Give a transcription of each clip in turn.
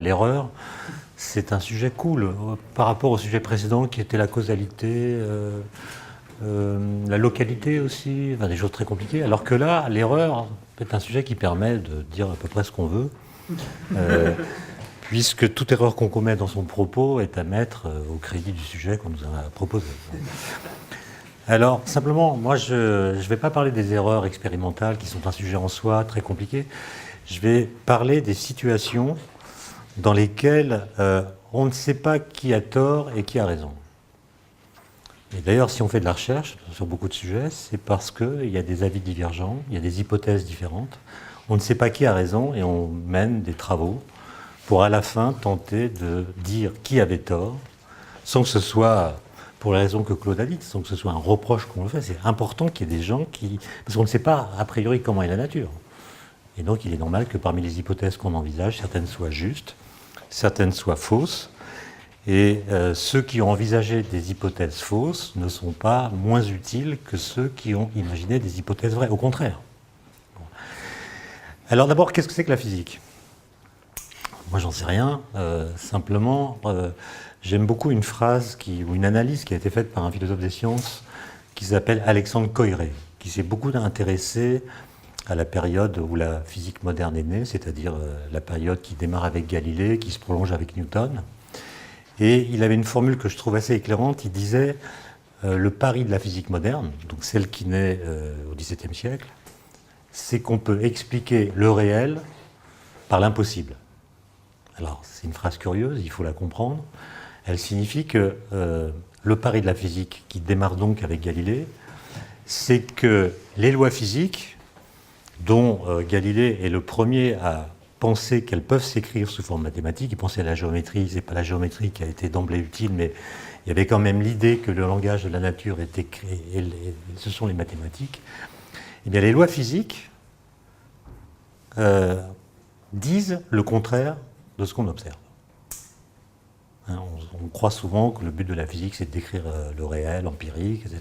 l'erreur, c'est un sujet cool par rapport au sujet précédent qui était la causalité, la localité aussi, enfin, des choses très compliquées. Alors que là, l'erreur est un sujet qui permet de dire à peu près ce qu'on veut, puisque toute erreur qu'on commet dans son propos est à mettre au crédit du sujet qu'on nous a proposé. Alors, simplement, moi, je ne vais pas parler des erreurs expérimentales qui sont un sujet en soi très compliqué. Je vais parler des situations dans lesquelles on ne sait pas qui a tort et qui a raison. Et d'ailleurs, si on fait de la recherche sur beaucoup de sujets, c'est parce qu'il y a des avis divergents, il y a des hypothèses différentes. On ne sait pas qui a raison et on mène des travaux pour à la fin tenter de dire qui avait tort, sans que ce soit, pour les raisons que Claude a dites, sans que ce soit un reproche qu'on le fait. C'est important qu'il y ait des gens qui... Parce qu'on ne sait pas a priori comment est la nature. Et donc il est normal que parmi les hypothèses qu'on envisage, certaines soient justes, certaines soient fausses. Et ceux qui ont envisagé des hypothèses fausses ne sont pas moins utiles que ceux qui ont imaginé des hypothèses vraies. Au contraire. Bon. Alors d'abord, qu'est-ce que c'est que la physique ? Moi, j'en sais rien. Simplement, j'aime beaucoup une phrase ou une analyse qui a été faite par un philosophe des sciences qui s'appelle Alexandre Koyré, qui s'est beaucoup intéressé à la période où la physique moderne est née, c'est-à-dire la période qui démarre avec Galilée, qui se prolonge avec Newton. Et il avait une formule que je trouve assez éclairante. Il disait le pari de la physique moderne, donc celle qui naît au XVIIe siècle, c'est qu'on peut expliquer le réel par l'impossible. Alors, c'est une phrase curieuse, il faut la comprendre. Elle signifie que le pari de la physique, qui démarre donc avec Galilée, c'est que les lois physiques, dont Galilée est le premier à penser qu'elles peuvent s'écrire sous forme mathématique, il pensait à la géométrie, c'est pas la géométrie qui a été d'emblée utile, mais il y avait quand même l'idée que le langage de la nature était créé, et ce sont les mathématiques. Eh bien, les lois physiques disent le contraire de ce qu'on observe. Hein, on croit souvent que le but de la physique, c'est de décrire le réel, empirique, etc.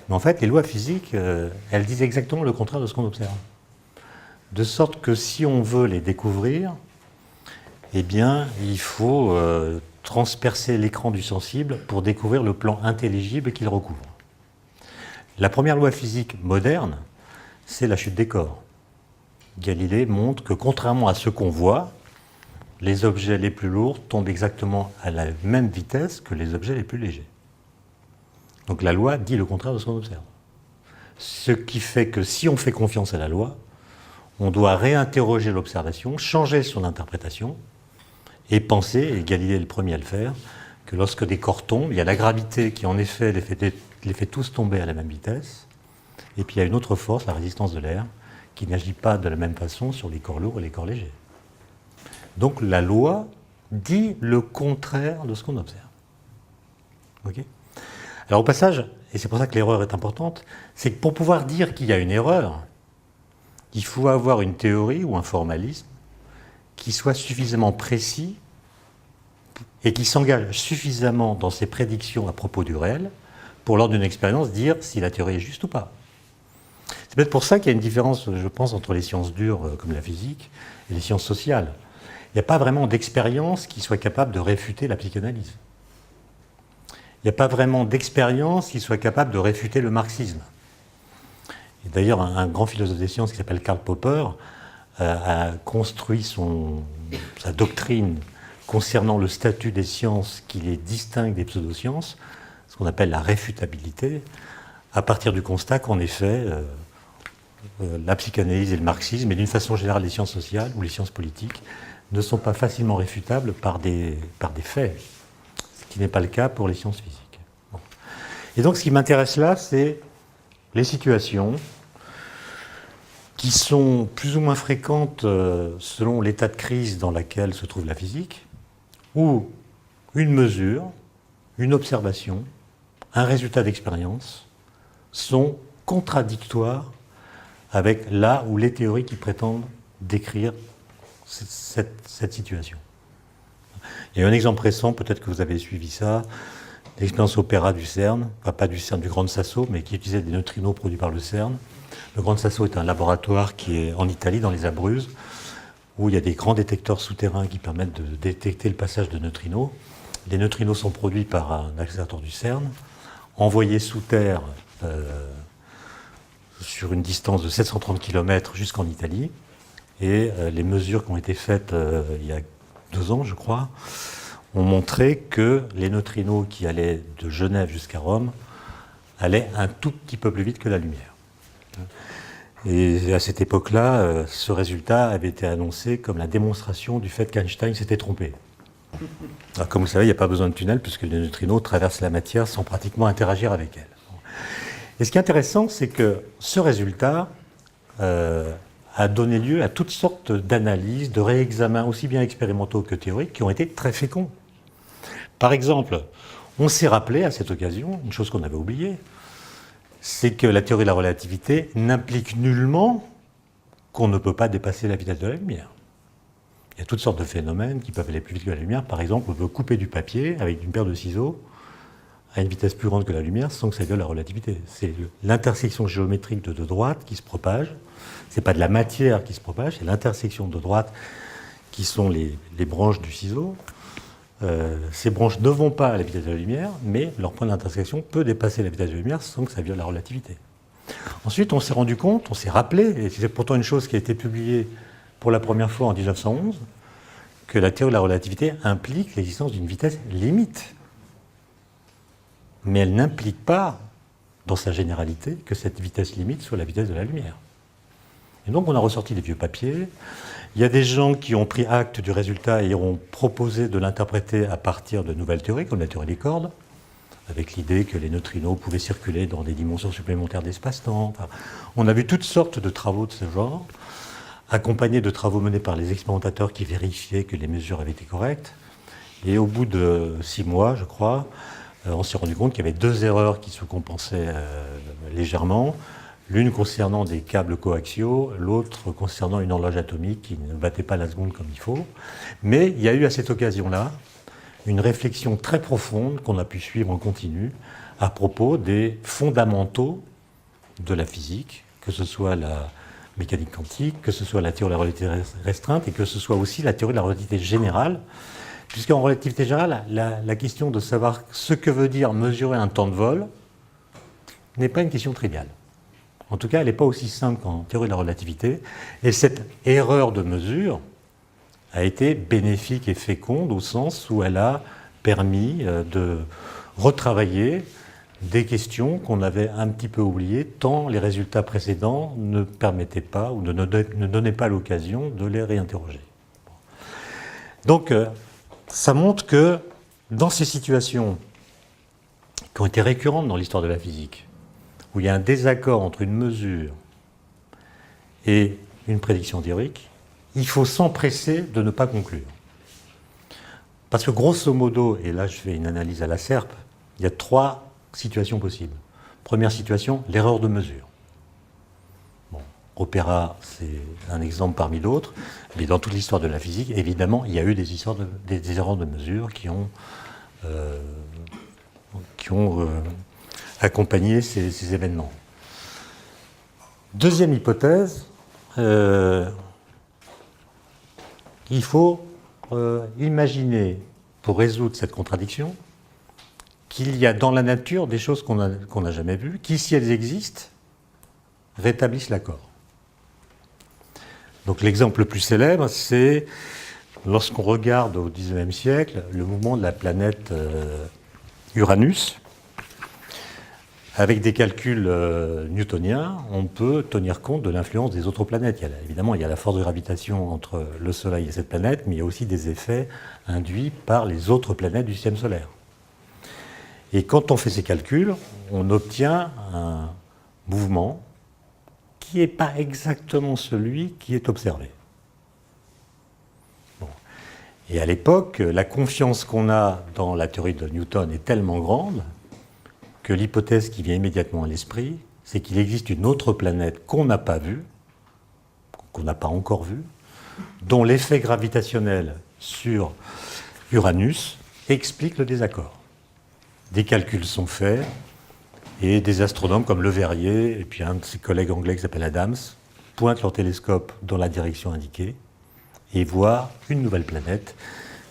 Mais en fait, les lois physiques, elles disent exactement le contraire de ce qu'on observe. De sorte que si on veut les découvrir, eh bien, il faut transpercer l'écran du sensible pour découvrir le plan intelligible qu'il recouvre. La première loi physique moderne, c'est la chute des corps. Galilée montre que contrairement à ce qu'on voit, les objets les plus lourds tombent exactement à la même vitesse que les objets les plus légers. Donc la loi dit le contraire de ce qu'on observe. Ce qui fait que si on fait confiance à la loi, on doit réinterroger l'observation, changer son interprétation et penser, et Galilée est le premier à le faire, que lorsque des corps tombent, il y a la gravité qui en effet les fait tous tomber à la même vitesse, et puis il y a une autre force, la résistance de l'air, qui n'agit pas de la même façon sur les corps lourds et les corps légers. Donc la loi dit le contraire de ce qu'on observe. Ok ? Alors au passage, et c'est pour ça que l'erreur est importante, c'est que pour pouvoir dire qu'il y a une erreur, il faut avoir une théorie ou un formalisme qui soit suffisamment précis et qui s'engage suffisamment dans ses prédictions à propos du réel pour, lors d'une expérience, dire si la théorie est juste ou pas. C'est peut-être pour ça qu'il y a une différence, je pense, entre les sciences dures comme la physique et les sciences sociales. Il n'y a pas vraiment d'expérience qui soit capable de réfuter la psychanalyse. Il n'y a pas vraiment d'expérience qui soit capable de réfuter le marxisme. Et d'ailleurs, un grand philosophe des sciences qui s'appelle Karl Popper a construit sa doctrine concernant le statut des sciences qui les distingue des pseudosciences, ce qu'on appelle la réfutabilité, à partir du constat qu'en effet, la psychanalyse et le marxisme, et d'une façon générale les sciences sociales ou les sciences politiques, ne sont pas facilement réfutables par des faits, ce qui n'est pas le cas pour les sciences physiques. Bon. Et donc ce qui m'intéresse là, c'est les situations qui sont plus ou moins fréquentes selon l'état de crise dans lequel se trouve la physique, où une mesure, une observation, un résultat d'expérience sont contradictoires avec là ou les théories qui prétendent décrire cette situation. Il y a un exemple récent, peut-être que vous avez suivi ça, l'expérience Opéra du CERN, enfin pas du CERN, du Grande Sasso, mais qui utilisait des neutrinos produits par le CERN. Le Grande Sasso est un laboratoire qui est en Italie, dans les Abruzzes, où il y a des grands détecteurs souterrains qui permettent de détecter le passage de neutrinos. Les neutrinos sont produits par un accélérateur du CERN, envoyés sous terre sur une distance de 730 km jusqu'en Italie. Et les mesures qui ont été faites il y a 2 ans, je crois, ont montré que les neutrinos qui allaient de Genève jusqu'à Rome allaient un tout petit peu plus vite que la lumière. Et à cette époque-là, ce résultat avait été annoncé comme la démonstration du fait qu'Einstein s'était trompé. Alors, comme vous savez, il n'y a pas besoin de tunnel puisque les neutrinos traversent la matière sans pratiquement interagir avec elle. Et ce qui est intéressant, c'est que ce résultat a donné lieu à toutes sortes d'analyses, de réexamens, aussi bien expérimentaux que théoriques, qui ont été très féconds. Par exemple, on s'est rappelé à cette occasion, une chose qu'on avait oubliée, c'est que la théorie de la relativité n'implique nullement qu'on ne peut pas dépasser la vitesse de la lumière. Il y a toutes sortes de phénomènes qui peuvent aller plus vite que la lumière. Par exemple, on peut couper du papier avec une paire de ciseaux à une vitesse plus grande que la lumière sans que ça viole la relativité. C'est l'intersection géométrique de deux droites qui se propage. Ce n'est pas de la matière qui se propage, c'est l'intersection de droites qui sont les branches du ciseau. Ces branches ne vont pas à la vitesse de la lumière, mais leur point d'intersection peut dépasser la vitesse de la lumière sans que ça viole la relativité. Ensuite, on s'est rendu compte, on s'est rappelé, et c'est pourtant une chose qui a été publiée pour la première fois en 1911, que la théorie de la relativité implique l'existence d'une vitesse limite. Mais elle n'implique pas, dans sa généralité, que cette vitesse limite soit la vitesse de la lumière. Et donc on a ressorti des vieux papiers. Il y a des gens qui ont pris acte du résultat et ont proposé de l'interpréter à partir de nouvelles théories, comme la théorie des cordes, avec l'idée que les neutrinos pouvaient circuler dans des dimensions supplémentaires d'espace-temps. Enfin, on a vu toutes sortes de travaux de ce genre, accompagnés de travaux menés par les expérimentateurs qui vérifiaient que les mesures avaient été correctes. Et au bout de 6 mois, je crois, on s'est rendu compte qu'il y avait 2 erreurs qui se compensaient légèrement. L'une concernant des câbles coaxiaux, l'autre concernant une horloge atomique qui ne battait pas la seconde comme il faut. Mais il y a eu à cette occasion-là une réflexion très profonde qu'on a pu suivre en continu à propos des fondamentaux de la physique, que ce soit la mécanique quantique, que ce soit la théorie de la relativité restreinte et que ce soit aussi la théorie de la relativité générale, puisqu'en relativité générale, la question de savoir ce que veut dire mesurer un temps de vol n'est pas une question triviale. En tout cas, elle n'est pas aussi simple qu'en théorie de la relativité. Et cette erreur de mesure a été bénéfique et féconde au sens où elle a permis de retravailler des questions qu'on avait un petit peu oubliées, tant les résultats précédents ne permettaient pas ou ne donnaient pas l'occasion de les réinterroger. Donc, ça montre que dans ces situations qui ont été récurrentes dans l'histoire de la physique, où il y a un désaccord entre une mesure et une prédiction théorique, il faut s'empresser de ne pas conclure. Parce que grosso modo, et là je fais une analyse à la serpe, il y a 3 situations possibles. Première situation, l'erreur de mesure. Bon, Opéra, c'est un exemple parmi d'autres, mais dans toute l'histoire de la physique, évidemment, il y a eu des erreurs de mesure qui ont accompagner ces événements. Deuxième hypothèse, il faut imaginer, pour résoudre cette contradiction, qu'il y a dans la nature des choses qu'on n'a jamais vues, qui, si elles existent, rétablissent l'accord. Donc l'exemple le plus célèbre, c'est lorsqu'on regarde au XIXe siècle le mouvement de la planète Uranus. Avec des calculs newtoniens, on peut tenir compte de l'influence des autres planètes. Évidemment, il y a la force de gravitation entre le Soleil et cette planète, mais il y a aussi des effets induits par les autres planètes du système solaire. Et quand on fait ces calculs, on obtient un mouvement qui n'est pas exactement celui qui est observé. Bon. Et à l'époque, la confiance qu'on a dans la théorie de Newton est tellement grande que l'hypothèse qui vient immédiatement à l'esprit, c'est qu'il existe une autre planète qu'on n'a pas vue, qu'on n'a pas encore vue, dont l'effet gravitationnel sur Uranus explique le désaccord. Des calculs sont faits, et des astronomes comme Le Verrier, et puis un de ses collègues anglais qui s'appelle Adams, pointent leur télescope dans la direction indiquée, et voir une nouvelle planète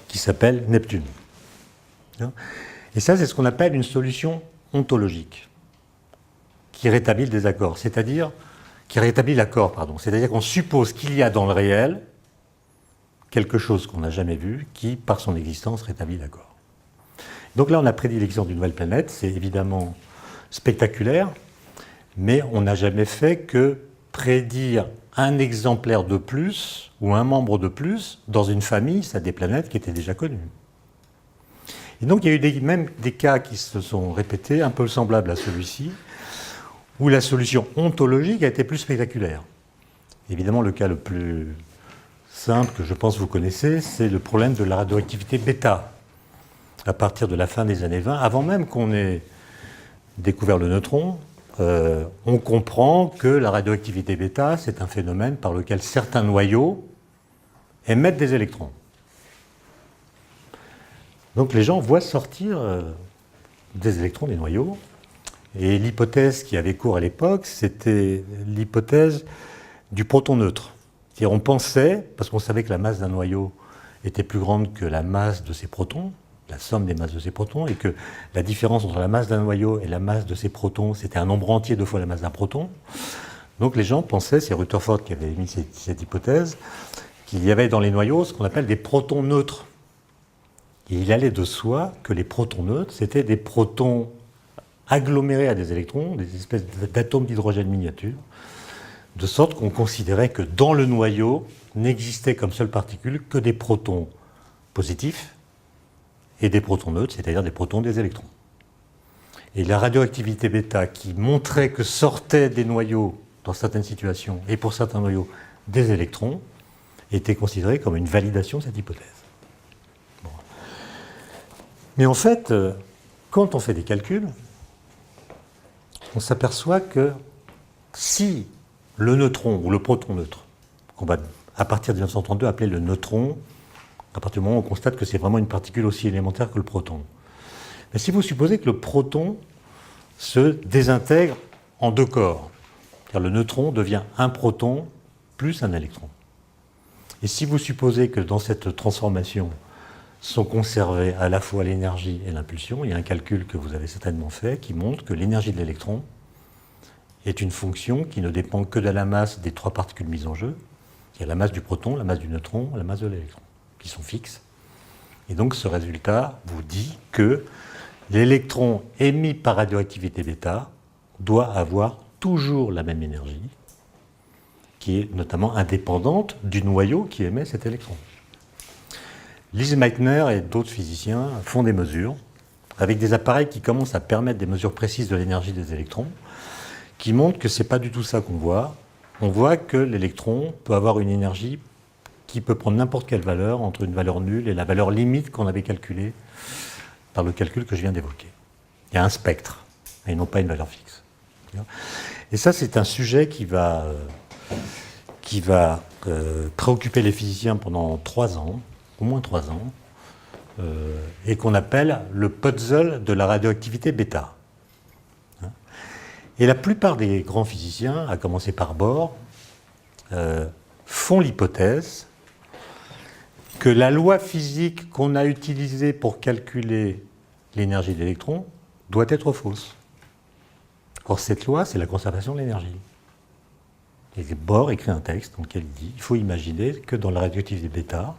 qui s'appelle Neptune. Et ça, c'est ce qu'on appelle une solution ontologique, qui rétablit le désaccord, c'est-à-dire qui rétablit l'accord, pardon. C'est-à-dire qu'on suppose qu'il y a dans le réel quelque chose qu'on n'a jamais vu, qui, par son existence, rétablit l'accord. Donc là, on a prédit l'existence d'une nouvelle planète, c'est évidemment spectaculaire, mais on n'a jamais fait que prédire un exemplaire de plus ou un membre de plus dans une famille, c'est des planètes qui étaient déjà connues. Et donc il y a eu même des cas qui se sont répétés, un peu semblables à celui-ci, où la solution ontologique a été plus spectaculaire. Évidemment, le cas le plus simple que je pense vous connaissez, c'est le problème de la radioactivité bêta. À partir de la fin des années 20, avant même qu'on ait découvert le neutron, on comprend que la radioactivité bêta, c'est un phénomène par lequel certains noyaux émettent des électrons. Donc les gens voient sortir des électrons des noyaux, et l'hypothèse qui avait cours à l'époque, c'était l'hypothèse du proton neutre. C'est-à-dire on pensait, parce qu'on savait que la masse d'un noyau était plus grande que la masse de ses protons, la somme des masses de ses protons, et que la différence entre la masse d'un noyau et la masse de ses protons, c'était un nombre entier 2 fois la masse d'un proton. Donc les gens pensaient, c'est Rutherford qui avait émis cette hypothèse, qu'il y avait dans les noyaux ce qu'on appelle des protons neutres. Et il allait de soi que les protons neutres, c'était des protons agglomérés à des électrons, des espèces d'atomes d'hydrogène miniatures, de sorte qu'on considérait que dans le noyau n'existaient comme seule particule que des protons positifs et des protons neutres, c'est-à-dire des protons des électrons. Et la radioactivité bêta qui montrait que sortaient des noyaux, dans certaines situations, et pour certains noyaux, des électrons, était considérée comme une validation de cette hypothèse. Bon. Mais en fait, quand on fait des calculs, on s'aperçoit que si le neutron ou le proton neutre, qu'on va à partir de 1932 appeler le neutron, à partir du moment où on constate que c'est vraiment une particule aussi élémentaire que le proton. Mais si vous supposez que le proton se désintègre en 2 corps, car le neutron devient un proton plus un électron. Et si vous supposez que dans cette transformation sont conservées à la fois l'énergie et l'impulsion, il y a un calcul que vous avez certainement fait qui montre que l'énergie de l'électron est une fonction qui ne dépend que de la masse des 3 particules mises en jeu. Il y a la masse du proton, la masse du neutron, la masse de l'électron, qui sont fixes. Et donc ce résultat vous dit que l'électron émis par radioactivité bêta doit avoir toujours la même énergie, qui est notamment indépendante du noyau qui émet cet électron. Lise Meitner et d'autres physiciens font des mesures avec des appareils qui commencent à permettre des mesures précises de l'énergie des électrons, qui montrent que ce n'est pas du tout ça qu'on voit. On voit que l'électron peut avoir une énergie qui peut prendre n'importe quelle valeur entre une valeur nulle et la valeur limite qu'on avait calculée par le calcul que je viens d'évoquer. Il y a un spectre, et non pas une valeur fixe. Et ça, c'est un sujet qui va préoccuper les physiciens pendant 3 ans, au moins 3 ans, et qu'on appelle le puzzle de la radioactivité bêta. Et la plupart des grands physiciens, à commencer par Bohr, font l'hypothèse que la loi physique qu'on a utilisée pour calculer l'énergie de l'électron doit être fausse. Or, cette loi, c'est la conservation de l'énergie. Et Bohr écrit un texte dans lequel il dit qu'il faut imaginer que dans la radioactivité bêta,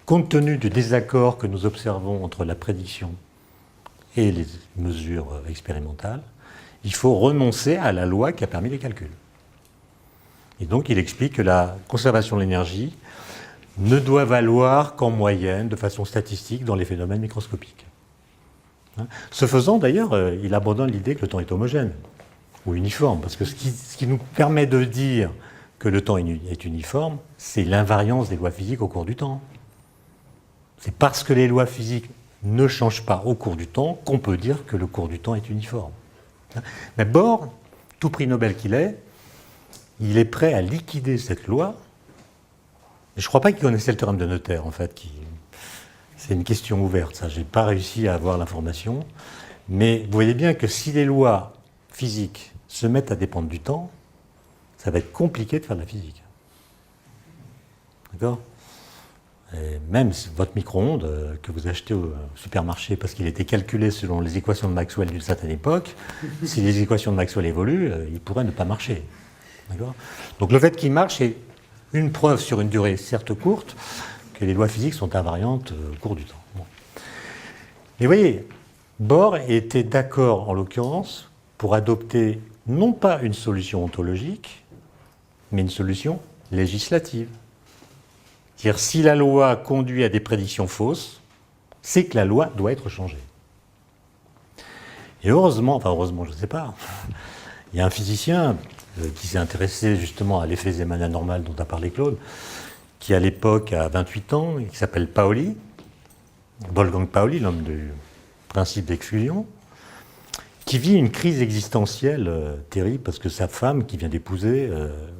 compte tenu du désaccord que nous observons entre la prédiction et les mesures expérimentales, il faut renoncer à la loi qui a permis les calculs. Et donc il explique que la conservation de l'énergie ne doit valoir qu'en moyenne, de façon statistique, dans les phénomènes microscopiques. Ce faisant, d'ailleurs, il abandonne l'idée que le temps est homogène ou uniforme, parce que ce qui nous permet de dire que le temps est uniforme, c'est l'invariance des lois physiques au cours du temps. C'est parce que les lois physiques ne changent pas au cours du temps qu'on peut dire que le cours du temps est uniforme. Mais Bohr, tout prix Nobel qu'il est, il est prêt à liquider cette loi. Et je ne crois pas qu'il connaissait le théorème de Noether, en fait. C'est une question ouverte, ça. Je n'ai pas réussi à avoir l'information. Mais vous voyez bien que si les lois physiques se mettent à dépendre du temps, ça va être compliqué de faire de la physique. D'accord ? Et même votre micro-ondes que vous achetez au supermarché parce qu'il était calculé selon les équations de Maxwell d'une certaine époque, si les équations de Maxwell évoluent, il pourrait ne pas marcher. D'accord ? Donc le fait qu'il marche est une preuve sur une durée certes courte que les lois physiques sont invariantes au cours du temps. Bon. Mais vous voyez, Bohr était d'accord en l'occurrence pour adopter non pas une solution ontologique, mais une solution législative. C'est-à-dire, si la loi conduit à des prédictions fausses, c'est que la loi doit être changée. Et heureusement, je ne sais pas, il y a un physicien qui s'est intéressé justement à l'effet Zeeman anormal dont a parlé Claude, qui à l'époque a 28 ans, qui s'appelle Pauli, Wolfgang Pauli, l'homme du principe d'exclusion, qui vit une crise existentielle terrible parce que sa femme, qui vient d'épouser,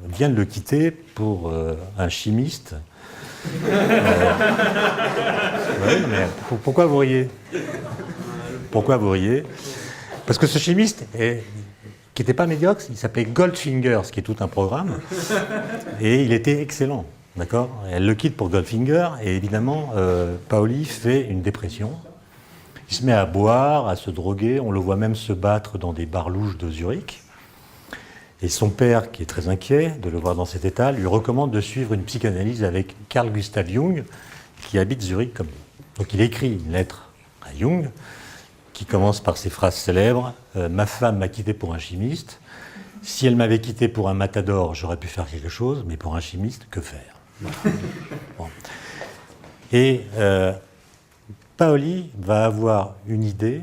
vient de le quitter pour un chimiste. Ouais, mais pourquoi vous riez ? Pourquoi vous riez ? Parce que ce chimiste, qui n'était pas médiocre, il s'appelait Goldfinger, ce qui est tout un programme, et il était excellent. D'accord ? Elle le quitte pour Goldfinger, et évidemment, Pauli fait une dépression. Il se met à boire, à se droguer, on le voit même se battre dans des bars louches de Zurich. Et son père, qui est très inquiet de le voir dans cet état, lui recommande de suivre une psychanalyse avec Carl Gustav Jung, qui habite Zurich comme lui. Donc il écrit une lettre à Jung, qui commence par ces phrases célèbres « Ma femme m'a quitté pour un chimiste. Si elle m'avait quitté pour un matador, j'aurais pu faire quelque chose, mais pour un chimiste, que faire ?» Bon. Et Pauli va avoir une idée,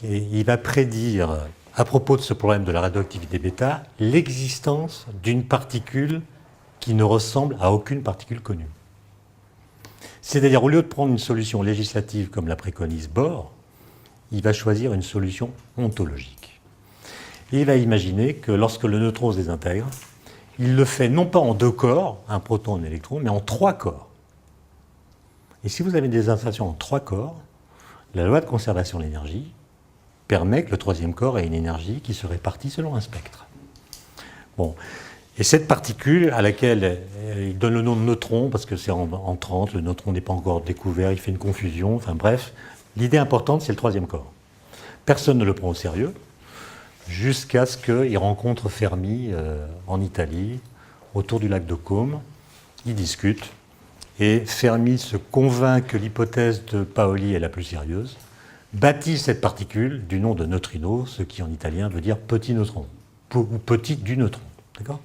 et il va prédire, à propos de ce problème de la radioactivité bêta, l'existence d'une particule qui ne ressemble à aucune particule connue. C'est-à-dire, au lieu de prendre une solution législative comme la préconise Bohr, il va choisir une solution ontologique. Et il va imaginer que lorsque le neutron se désintègre, il le fait non pas en 2 corps, un proton et un électron, mais en 3 corps. Et si vous avez des désintegration en 3 corps, la loi de conservation de l'énergie permet que le 3e corps ait une énergie qui se répartit selon un spectre. Bon. Et cette particule, à laquelle il donne le nom de neutron, parce que c'est en 30, le neutron n'est pas encore découvert, il fait une confusion, enfin bref, l'idée importante, c'est le 3e corps. Personne ne le prend au sérieux, jusqu'à ce qu'il rencontre Fermi en Italie, autour du lac de Côme. Ils discutent, et Fermi se convainc que l'hypothèse de Pauli est la plus sérieuse, baptise cette particule du nom de neutrino, ce qui en italien veut dire petit neutron, ou petit du neutron. D'accord ?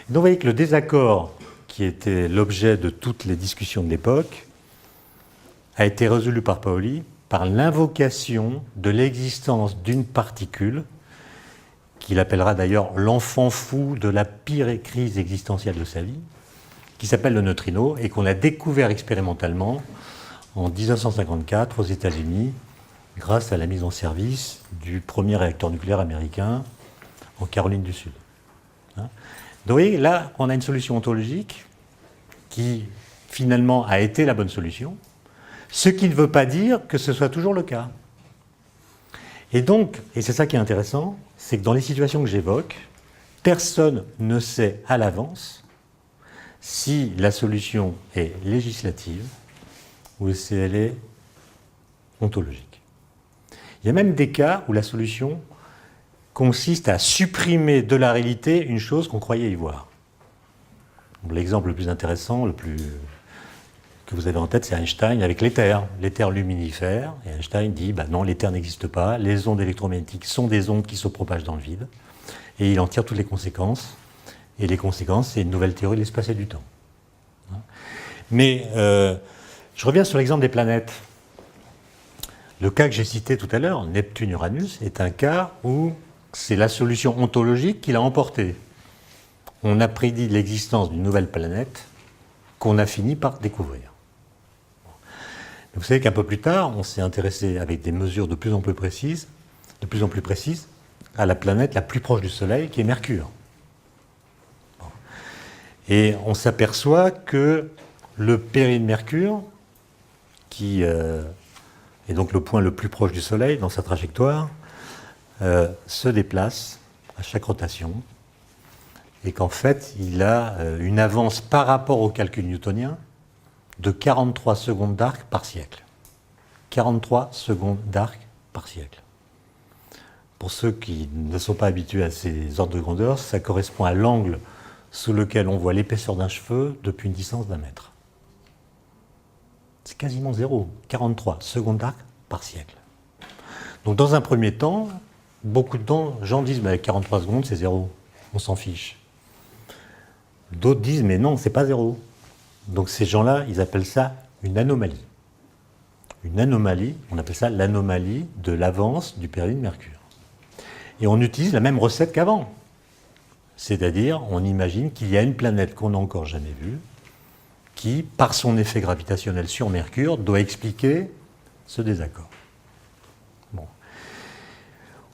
Donc vous voyez que le désaccord, qui était l'objet de toutes les discussions de l'époque, a été résolu par Pauli par l'invocation de l'existence d'une particule, qu'il appellera d'ailleurs l'enfant fou de la pire crise existentielle de sa vie, qui s'appelle le neutrino, et qu'on a découvert expérimentalement en 1954 aux États-Unis, grâce à la mise en service du premier réacteur nucléaire américain en Caroline du Sud. Donc vous voyez, là, on a une solution ontologique qui, finalement, a été la bonne solution, ce qui ne veut pas dire que ce soit toujours le cas. Et donc, et c'est ça qui est intéressant, c'est que dans les situations que j'évoque, personne ne sait à l'avance si la solution est législative ou si elle est ontologique. Il y a même des cas où la solution consiste à supprimer de la réalité une chose qu'on croyait y voir. L'exemple le plus intéressant, que vous avez en tête, c'est Einstein avec l'éther luminifère. Et Einstein dit, non, l'éther n'existe pas, les ondes électromagnétiques sont des ondes qui se propagent dans le vide. Et il en tire toutes les conséquences. Et les conséquences, c'est une nouvelle théorie de l'espace et du temps. Mais je reviens sur l'exemple des planètes. Le cas que j'ai cité tout à l'heure, Neptune-Uranus, est un cas où c'est la solution ontologique qui l'a emporté. On a prédit l'existence d'une nouvelle planète qu'on a fini par découvrir. Vous savez qu'un peu plus tard, on s'est intéressé avec des mesures de plus en plus précises, à la planète la plus proche du Soleil, qui est Mercure. Et on s'aperçoit que le péri de Mercure, qui est donc le point le plus proche du Soleil dans sa trajectoire, se déplace à chaque rotation, et qu'en fait, il a une avance par rapport au calcul newtonien de 43 secondes d'arc par siècle. 43 secondes d'arc par siècle. Pour ceux qui ne sont pas habitués à ces ordres de grandeur, ça correspond à l'angle sous lequel on voit l'épaisseur d'un cheveu depuis une distance d'1 mètre. C'est quasiment zéro. 43 secondes d'arc par siècle. Donc dans un premier temps, beaucoup de gens disent bah, 43 secondes c'est zéro, on s'en fiche. D'autres disent mais non, c'est pas zéro. Donc ces gens-là, ils appellent ça une anomalie. Une anomalie, on appelle ça l'anomalie de l'avance du période de Mercure. Et on utilise la même recette qu'avant. C'est-à-dire, on imagine qu'il y a une planète qu'on n'a encore jamais vue, qui, par son effet gravitationnel sur Mercure, doit expliquer ce désaccord. Bon.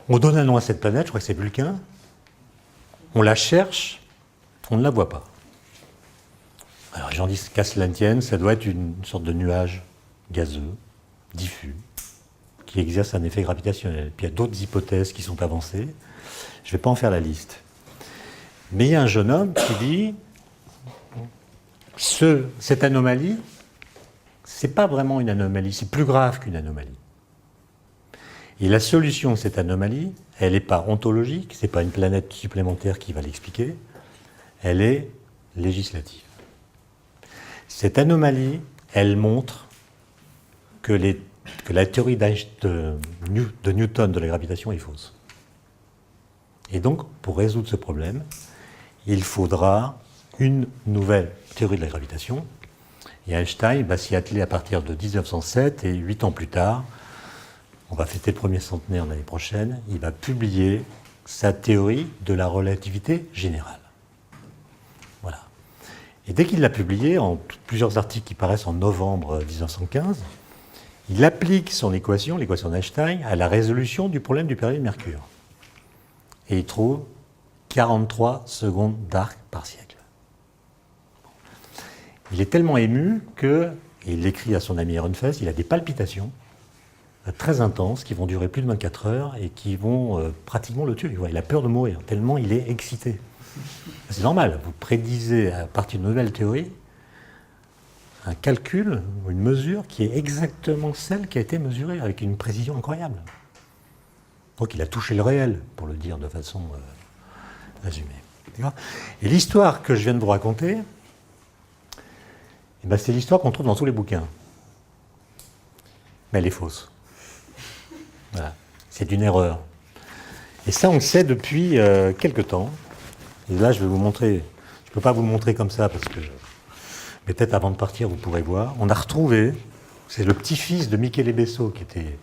On donne un nom à cette planète, je crois que c'est Vulcain. On la cherche, on ne la voit pas. Alors les gens disent qu'à cela ne tienne, ça doit être une sorte de nuage gazeux, diffus, qui exerce un effet gravitationnel. Puis il y a d'autres hypothèses qui sont avancées. Je ne vais pas en faire la liste. Mais il y a un jeune homme qui dit cette anomalie, ce n'est pas vraiment une anomalie, c'est plus grave qu'une anomalie. Et la solution de cette anomalie, elle n'est pas ontologique, ce n'est pas une planète supplémentaire qui va l'expliquer, elle est législative. Cette anomalie, elle montre que la théorie de Newton de la gravitation est fausse. Et donc, pour résoudre ce problème, il faudra une nouvelle théorie de la gravitation. Et Einstein va s'y atteler à partir de 1907, et 8 ans plus tard, on va fêter le premier centenaire l'année prochaine, il va publier sa théorie de la relativité générale. Voilà. Et dès qu'il l'a publié, en plusieurs articles qui paraissent en novembre 1915, il applique son équation, l'équation d'Einstein, à la résolution du problème du période de Mercure. Et il trouve 43 secondes d'arc par siècle. Il est tellement ému qu'il écrit à son ami Ehrenfest, il a des palpitations très intenses qui vont durer plus de 24 heures et qui vont pratiquement le tuer. Il a peur de mourir, tellement il est excité. C'est normal, vous prédisez à partir d'une nouvelle théorie un calcul, une mesure qui est exactement celle qui a été mesurée avec une précision incroyable. Donc il a touché le réel, pour le dire de façon résumée. Et l'histoire que je viens de vous raconter, eh ben, c'est l'histoire qu'on trouve dans tous les bouquins. Mais elle est fausse. Voilà. C'est une erreur. Et ça, on le sait depuis quelque temps. Et là, je vais vous montrer. Je ne peux pas vous le montrer comme ça, parce que... Mais peut-être avant de partir, vous pourrez voir. On a retrouvé, c'est le petit-fils de Michele Besso, qui était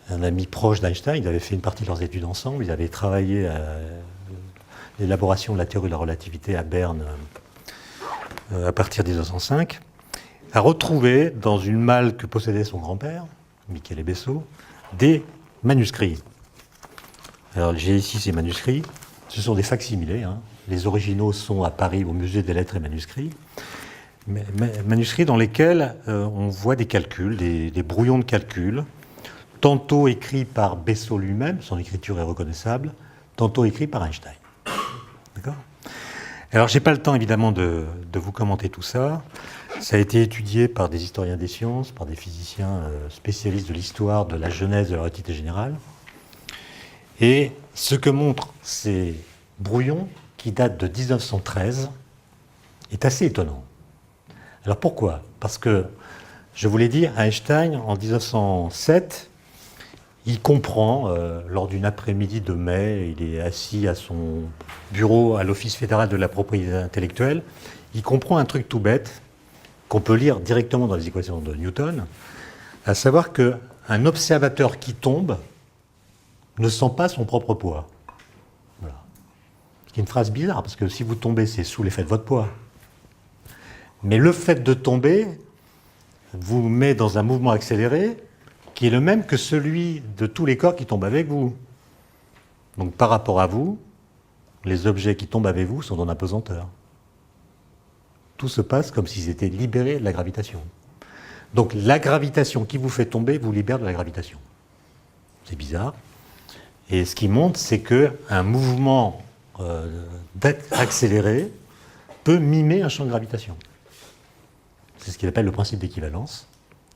un ami proche d'Einstein. Ils avaient fait une partie de leurs études ensemble. Ils avaient travaillé à l'élaboration de la théorie de la relativité à Berne à partir de 1905. A retrouvé dans une malle que possédait son grand-père, Michele Besso, des manuscrits. Alors j'ai ici ces manuscrits. Ce sont des facsimilés. Les originaux sont à Paris au musée des lettres et manuscrits. Manuscrits dans lesquels on voit des calculs, des brouillons de calculs, tantôt écrits par Besso lui-même, son écriture est reconnaissable, tantôt écrits par Einstein. D'accord ? Alors, je n'ai pas le temps, évidemment, de vous commenter tout ça. Ça a été étudié par des historiens des sciences, par des physiciens spécialistes de l'histoire, de la genèse de la relativité générale. Et ce que montrent ces brouillons, qui datent de 1913, est assez étonnant. Alors pourquoi ? Parce que, je vous l'ai dit, Einstein, en 1907, il comprend, lors d'une après-midi de mai, il est assis à son bureau à l'Office fédéral de la propriété intellectuelle, il comprend un truc tout bête, qu'on peut lire directement dans les équations de Newton, à savoir qu'un observateur qui tombe ne sent pas son propre poids. Voilà. C'est une phrase bizarre, parce que si vous tombez, c'est sous l'effet de votre poids. Mais le fait de tomber vous met dans un mouvement accéléré qui est le même que celui de tous les corps qui tombent avec vous. Donc par rapport à vous, les objets qui tombent avec vous sont en apesanteur. Tout se passe comme s'ils étaient libérés de la gravitation. Donc la gravitation qui vous fait tomber vous libère de la gravitation. C'est bizarre. Et ce qui montre, c'est qu'un mouvement accéléré peut mimer un champ de gravitation. c'est ce qu'il appelle le principe d'équivalence.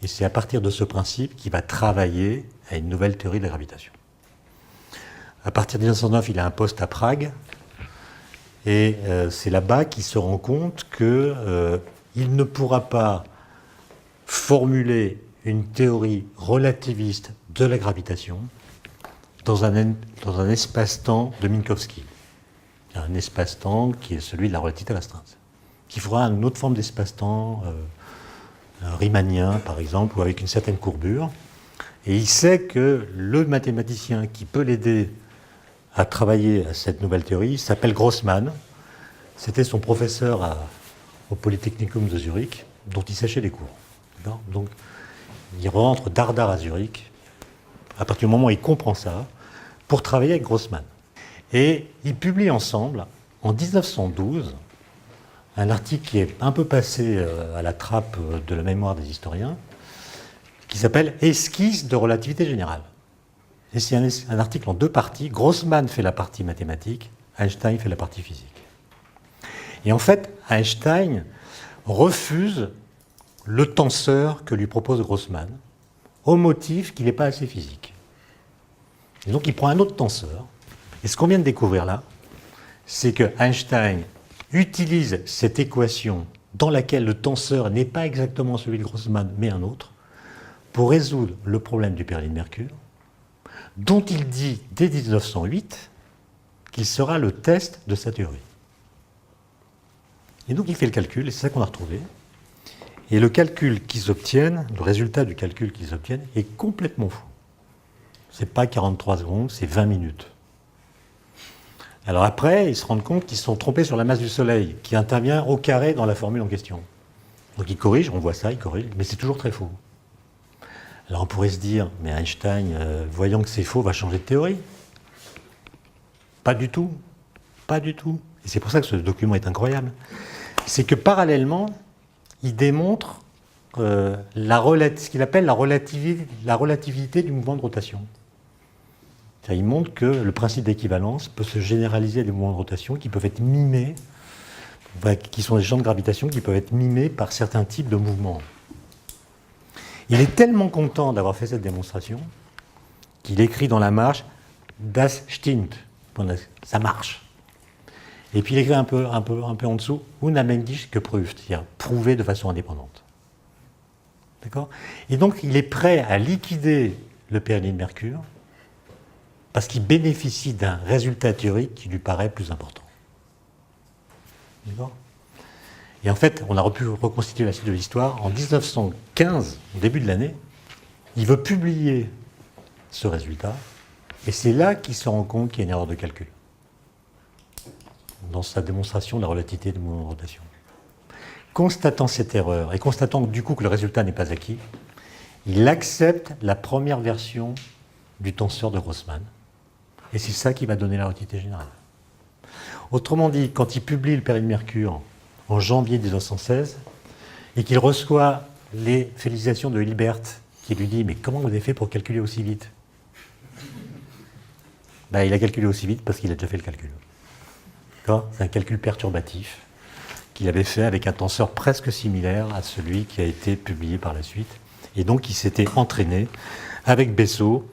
Et c'est à partir de ce principe qu'il va travailler à une nouvelle théorie de la gravitation. À partir de 1909, il a un poste à Prague. Et c'est là-bas qu'il se rend compte qu'il ne pourra pas formuler une théorie relativiste de la gravitation dans un espace-temps de Minkowski. Un espace-temps qui est celui de la relativité restreinte. Qui fera une autre forme d'espace-temps, riemanien par exemple, ou avec une certaine courbure. Et il sait que le mathématicien qui peut l'aider à travailler à cette nouvelle théorie s'appelle Grossmann. C'était son professeur au Polytechnicum de Zurich, dont il séchait les cours. Donc il rentre dardard à Zurich, à partir du moment où il comprend ça, pour travailler avec Grossmann. Et ils publient ensemble, en 1912, un article qui est un peu passé à la trappe de la mémoire des historiens, qui s'appelle « Esquisse de relativité générale ». Et c'est un article en deux parties. Grossmann fait la partie mathématique, Einstein fait la partie physique. Et en fait, Einstein refuse le tenseur que lui propose Grossmann, au motif qu'il n'est pas assez physique. Et donc il prend un autre tenseur. Et ce qu'on vient de découvrir là, c'est que Einstein utilise cette équation dans laquelle le tenseur n'est pas exactement celui de Grossmann, mais un autre, pour résoudre le problème du Perlin-Mercure, dont il dit dès 1908 qu'il sera le test de sa théorie. Et donc il fait le calcul, et c'est ça qu'on a retrouvé. Et le calcul qu'ils obtiennent, le résultat du calcul qu'ils obtiennent, est complètement fou. Ce n'est pas 43 secondes, c'est 20 minutes. Alors après, ils se rendent compte qu'ils se sont trompés sur la masse du Soleil, qui intervient au carré dans la formule en question. Donc ils corrigent, on voit ça, ils corrigent, mais c'est toujours très faux. Alors on pourrait se dire, mais Einstein, voyant que c'est faux, va changer de théorie. Pas du tout. Pas du tout. Et c'est pour ça que ce document est incroyable. C'est que parallèlement, il démontre ce qu'il appelle la relativité du mouvement de rotation. Il montre que le principe d'équivalence peut se généraliser à des mouvements de rotation qui peuvent être mimés, qui sont des champs de gravitation qui peuvent être mimés par certains types de mouvements. Il est tellement content d'avoir fait cette démonstration qu'il écrit dans la marge « Das stimmt », ça marche. Et puis il écrit un peu en dessous « unabhängig geprüft », c'est-à-dire prouvé de façon indépendante. D'accord ? Et donc il est prêt à liquider le Perlin-Mercure parce qu'il bénéficie d'un résultat théorique qui lui paraît plus important. D'accord ? Et en fait, on a pu reconstituer la suite de l'histoire. En 1915, au début de l'année, il veut publier ce résultat, et c'est là qu'il se rend compte qu'il y a une erreur de calcul dans sa démonstration de la relativité du mouvement de rotation. Constatant cette erreur, et constatant du coup que le résultat n'est pas acquis, il accepte la première version du tenseur de Grossmann, et c'est ça qui va donner la relativité générale. Autrement dit, quand il publie le Perlin-Mercure en janvier 1916, et qu'il reçoit les félicitations de Hilbert, qui lui dit « Mais comment vous avez fait pour calculer aussi vite ?» Il a calculé aussi vite parce qu'il a déjà fait le calcul. C'est un calcul perturbatif qu'il avait fait avec un tenseur presque similaire à celui qui a été publié par la suite. Et donc il s'était entraîné avec Bessot,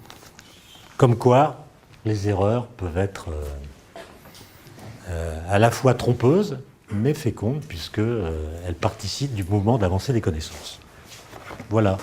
comme quoi les erreurs peuvent être à la fois trompeuses, mais fécondes, puisqu'elles participent du mouvement d'avancée des connaissances. Voilà.